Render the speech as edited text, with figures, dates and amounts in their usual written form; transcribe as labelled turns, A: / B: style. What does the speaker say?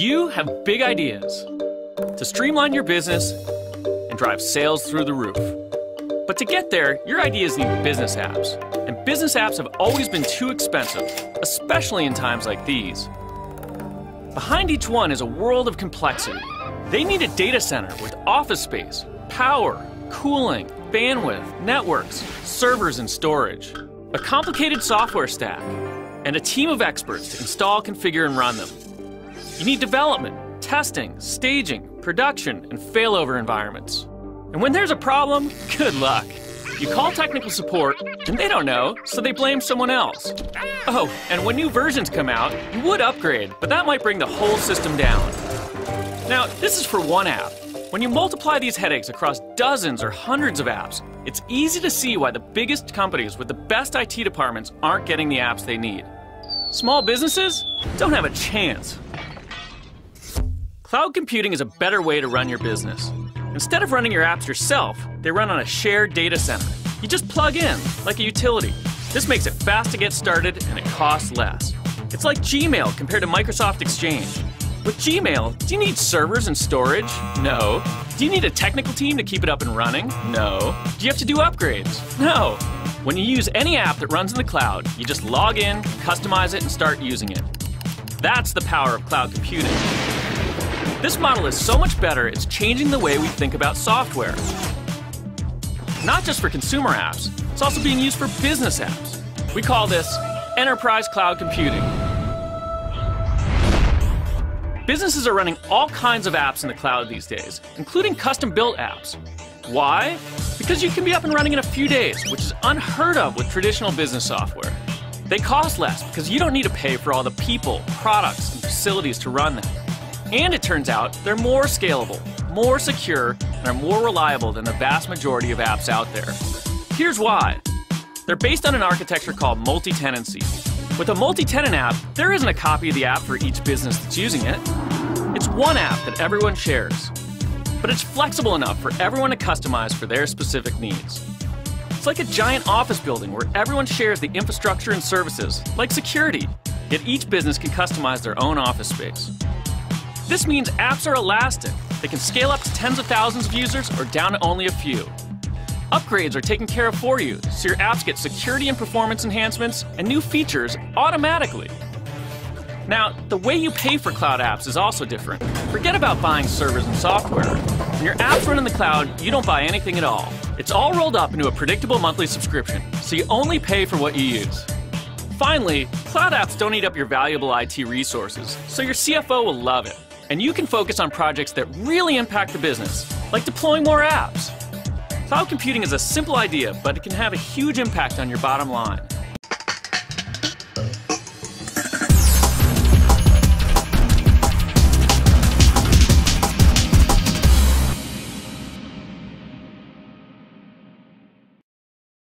A: You have big ideas to streamline your business and drive sales through the roof. But to get there, your ideas need business apps. And business apps have always been too expensive, especially in times like these. Behind each one is a world of complexity. They need a data center with office space, power, cooling, bandwidth, networks, servers and storage, a complicated software stack, and a team of experts to install, configure, and run them. You need development, testing, staging, production, and failover environments. And when there's a problem, good luck. You call technical support, and they don't know, so they blame someone else. Oh, and when new versions come out, you would upgrade, but that might bring the whole system down. Now, this is for one app. When you multiply these headaches across dozens or hundreds of apps, it's easy to see why the biggest companies with the best IT departments aren't getting the apps they need. Small businesses don't have a chance. Cloud computing is a better way to run your business. Instead of running your apps yourself, they run on a shared data center. You just plug in, like a utility. This makes it fast to get started and it costs less. It's like Gmail compared to Microsoft Exchange. With Gmail, do you need servers and storage? No. Do you need a technical team to keep it up and running? No. Do you have to do upgrades? No. When you use any app that runs in the cloud, you just log in, customize it, and start using it. That's the power of cloud computing. This model is so much better, it's changing the way we think about software. Not just for consumer apps, it's also being used for business apps. We call this enterprise cloud computing. Businesses are running all kinds of apps in the cloud these days, including custom-built apps. Why? Because you can be up and running in a few days, which is unheard of with traditional business software. They cost less because you don't need to pay for all the people, products, and facilities to run them. And it turns out they're more scalable, more secure, and are more reliable than the vast majority of apps out there. Here's why. They're based on an architecture called multi-tenancy. With a multi-tenant app, there isn't a copy of the app for each business that's using it. It's one app that everyone shares. But it's flexible enough for everyone to customize for their specific needs. It's like a giant office building where everyone shares the infrastructure and services, like security, yet each business can customize their own office space. This means apps are elastic. They can scale up to tens of thousands of users or down to only a few. Upgrades are taken care of for you, so your apps get security and performance enhancements and new features automatically. Now, the way you pay for cloud apps is also different. Forget about buying servers and software. When your apps run in the cloud, you don't buy anything at all. It's all rolled up into a predictable monthly subscription, so you only pay for what you use. Finally, cloud apps don't eat up your valuable IT resources, so your CFO will love it. And you can focus on projects that really impact the business, like deploying more apps. Cloud computing is a simple idea, but it can have a huge impact on your bottom line.